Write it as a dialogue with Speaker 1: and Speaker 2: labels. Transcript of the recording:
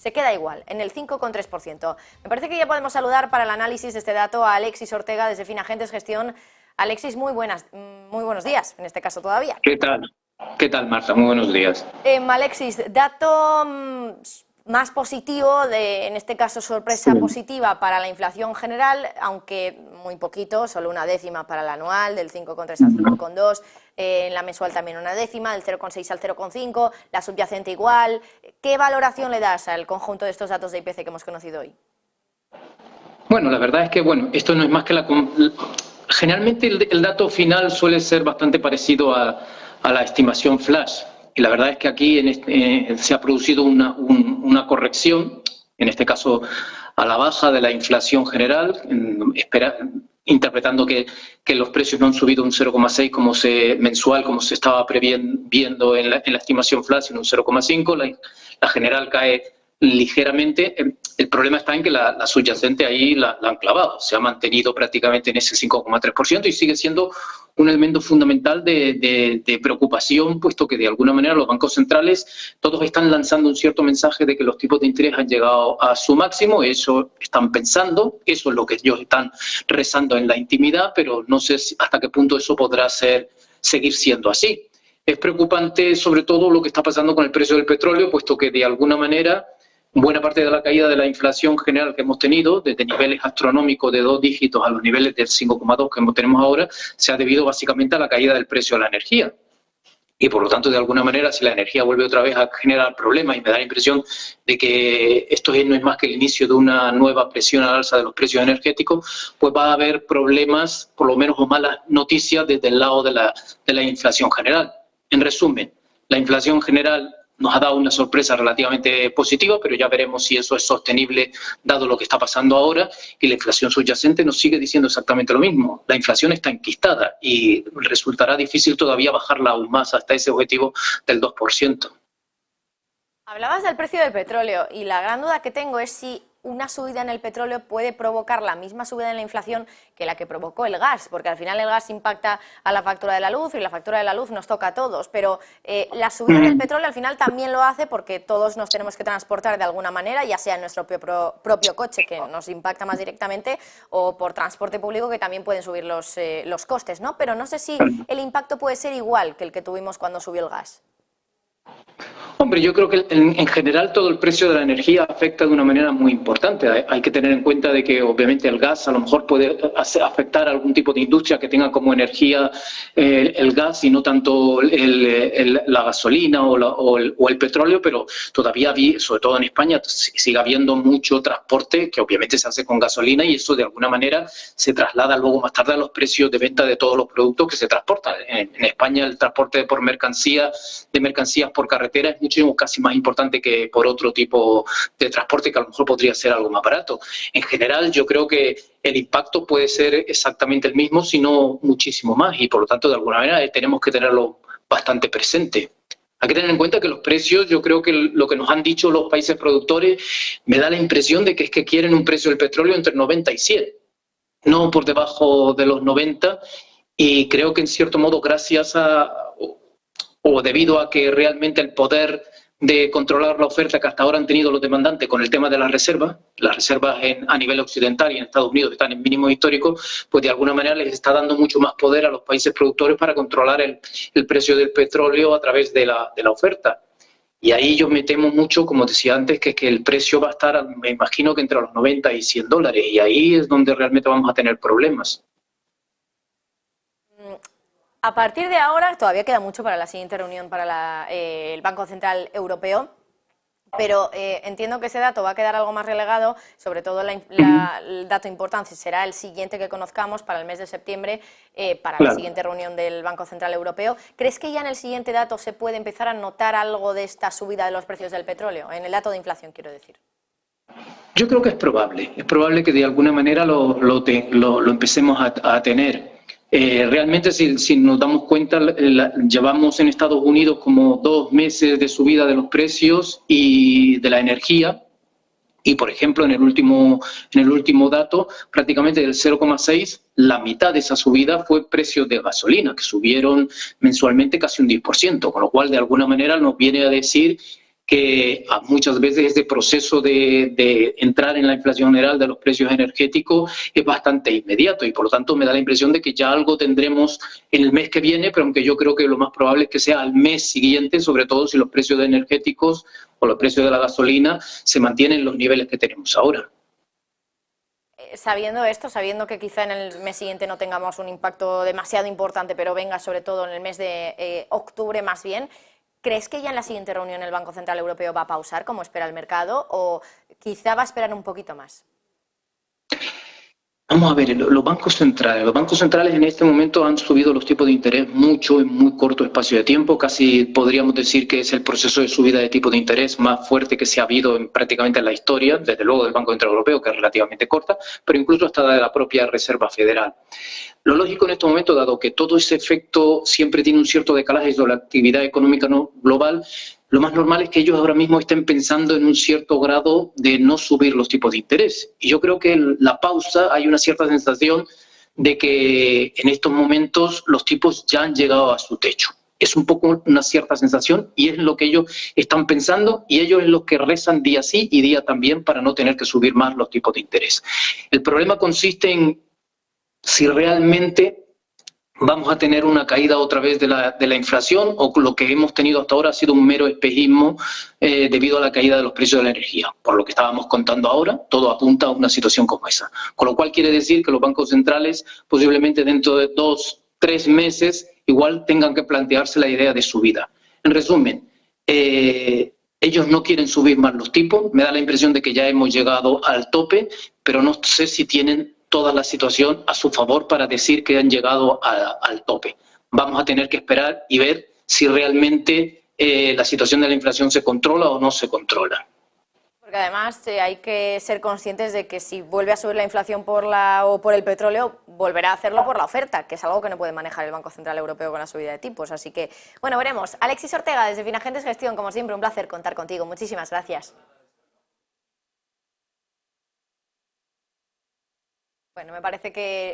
Speaker 1: se queda igual, en el 5,3%. Me parece que ya podemos saludar para el análisis de este dato a Alexis Ortega desde Finagentes Gestión. Alexis, muy buenos días, en este caso todavía.
Speaker 2: ¿Qué tal? ¿Qué tal, Marta? Muy buenos días.
Speaker 1: Alexis, dato más positivo, en este caso sorpresa positiva para la inflación general, aunque muy poquito, solo una décima para el anual, del 5,3 al 5,2, en la mensual también una décima, del 0,6 al 0,5, la subyacente igual. ¿Qué valoración le das al conjunto de estos datos de IPC que hemos conocido hoy?
Speaker 2: Bueno, la verdad es que esto no es más que generalmente el dato final suele ser bastante parecido a la estimación flash. Y la verdad es que aquí se ha producido una corrección, en este caso a la baja de la inflación general, interpretando que los precios no han subido un 0,6 mensual como se estaba previendo en la estimación flash, sino un 0,5. La general cae ligeramente. El problema está en que la subyacente ahí la han clavado. Se ha mantenido prácticamente en ese 5,3% y sigue siendo un elemento fundamental de preocupación, puesto que de alguna manera los bancos centrales todos están lanzando un cierto mensaje de que los tipos de interés han llegado a su máximo. Eso están pensando, eso es lo que ellos están rezando en la intimidad, pero no sé hasta qué punto eso podrá seguir siendo así. Es preocupante sobre todo lo que está pasando con el precio del petróleo, puesto que de alguna manera buena parte de la caída de la inflación general que hemos tenido, desde niveles astronómicos de 2 dígitos a los niveles del 5,2 que tenemos ahora, se ha debido básicamente a la caída del precio de la energía. Y por lo tanto, de alguna manera, si la energía vuelve otra vez a generar problemas, y me da la impresión de que esto no es más que el inicio de una nueva presión al alza de los precios energéticos, pues va a haber problemas, por lo menos, o malas noticias desde el lado de la inflación general. En resumen, la inflación general nos ha dado una sorpresa relativamente positiva, pero ya veremos si eso es sostenible dado lo que está pasando ahora, y la inflación subyacente nos sigue diciendo exactamente lo mismo. La inflación está enquistada y resultará difícil todavía bajarla aún más hasta ese objetivo del 2%.
Speaker 1: Hablabas del precio del petróleo y la gran duda que tengo es si una subida en el petróleo puede provocar la misma subida en la inflación que la que provocó el gas, porque al final el gas impacta a la factura de la luz y la factura de la luz nos toca a todos, pero la subida del petróleo al final también lo hace porque todos nos tenemos que transportar de alguna manera, ya sea en nuestro propio coche, que nos impacta más directamente, o por transporte público, que también pueden subir los costes, ¿no? Pero no sé si el impacto puede ser igual que el que tuvimos cuando subió el gas.
Speaker 2: Hombre, yo creo que en general todo el precio de la energía afecta de una manera muy importante. Hay que tener en cuenta de que obviamente el gas a lo mejor puede afectar a algún tipo de industria que tenga como energía el gas y no tanto la gasolina o el petróleo, pero todavía, sobre todo en España, sigue habiendo mucho transporte que obviamente se hace con gasolina y eso de alguna manera se traslada luego más tarde a los precios de venta de todos los productos que se transportan. En España el transporte de mercancías por carretera es muchísimo casi más importante que por otro tipo de transporte que a lo mejor podría ser algo más barato. En general, yo creo que el impacto puede ser exactamente el mismo, si no muchísimo más, y por lo tanto, de alguna manera, tenemos que tenerlo bastante presente. Hay que tener en cuenta que los precios, yo creo que lo que nos han dicho los países productores, me da la impresión de que es que quieren un precio del petróleo entre 90 y 100, no por debajo de los 90, y creo que en cierto modo, gracias o debido a que realmente el poder de controlar la oferta que hasta ahora han tenido los demandantes con el tema de las reservas a nivel occidental y en Estados Unidos están en mínimos históricos, pues de alguna manera les está dando mucho más poder a los países productores para controlar el precio del petróleo a través de la oferta. Y ahí yo me temo mucho, como decía antes, que el precio va a estar, me imagino que entre los 90 y 100 dólares, y ahí es donde realmente vamos a tener problemas.
Speaker 1: A partir de ahora, todavía queda mucho para la siguiente reunión para el Banco Central Europeo, pero entiendo que ese dato va a quedar algo más relegado, sobre todo el dato importante será el siguiente que conozcamos para el mes de septiembre, para la siguiente reunión del Banco Central Europeo. ¿Crees que ya en el siguiente dato se puede empezar a notar algo de esta subida de los precios del petróleo? En el dato de inflación, quiero decir.
Speaker 2: Yo creo que es probable que de alguna manera lo empecemos a tener. Realmente, si nos damos cuenta, llevamos en Estados Unidos como 2 meses de subida de los precios y de la energía. Y, por ejemplo, en el último dato, prácticamente del 0,6, la mitad de esa subida fue precios de gasolina, que subieron mensualmente casi un 10%, con lo cual, de alguna manera, nos viene a decir que muchas veces este proceso de entrar en la inflación general de los precios energéticos es bastante inmediato y por lo tanto me da la impresión de que ya algo tendremos en el mes que viene, pero aunque yo creo que lo más probable es que sea al mes siguiente, sobre todo si los precios de energéticos o los precios de la gasolina se mantienen en los niveles que tenemos ahora.
Speaker 1: Sabiendo esto, sabiendo que quizá en el mes siguiente no tengamos un impacto demasiado importante, pero venga sobre todo en el mes de octubre más bien, ¿crees que ya en la siguiente reunión el Banco Central Europeo va a pausar como espera el mercado o quizá va a esperar un poquito más?
Speaker 2: Vamos a ver, los bancos centrales en este momento han subido los tipos de interés mucho en muy corto espacio de tiempo, casi podríamos decir que es el proceso de subida de tipo de interés más fuerte que se ha habido prácticamente en la historia, desde luego del Banco Central Europeo, que es relativamente corta, pero incluso hasta de la propia Reserva Federal. Lo lógico en este momento, dado que todo ese efecto siempre tiene un cierto decalaje sobre la actividad económica global, lo más normal es que ellos ahora mismo estén pensando en un cierto grado de no subir los tipos de interés. Y yo creo que en la pausa hay una cierta sensación de que en estos momentos los tipos ya han llegado a su techo. Es un poco una cierta sensación y es lo que ellos están pensando y ellos es los que rezan día sí y día también para no tener que subir más los tipos de interés. El problema consiste en si realmente vamos a tener una caída otra vez de la inflación o lo que hemos tenido hasta ahora ha sido un mero espejismo debido a la caída de los precios de la energía. Por lo que estábamos contando ahora, todo apunta a una situación como esa. Con lo cual quiere decir que los bancos centrales posiblemente dentro de 2-3 meses igual tengan que plantearse la idea de subida. En resumen, ellos no quieren subir más los tipos, me da la impresión de que ya hemos llegado al tope, pero no sé si tienen toda la situación a su favor para decir que han llegado al tope. Vamos a tener que esperar y ver si realmente la situación de la inflación se controla o no se controla.
Speaker 1: Porque además hay que ser conscientes de que si vuelve a subir la inflación por el petróleo, volverá a hacerlo por la oferta, que es algo que no puede manejar el Banco Central Europeo con la subida de tipos. Así que, bueno, veremos. Alexis Ortega, desde Finagentes Gestión, como siempre, un placer contar contigo. Muchísimas gracias. Bueno, me parece que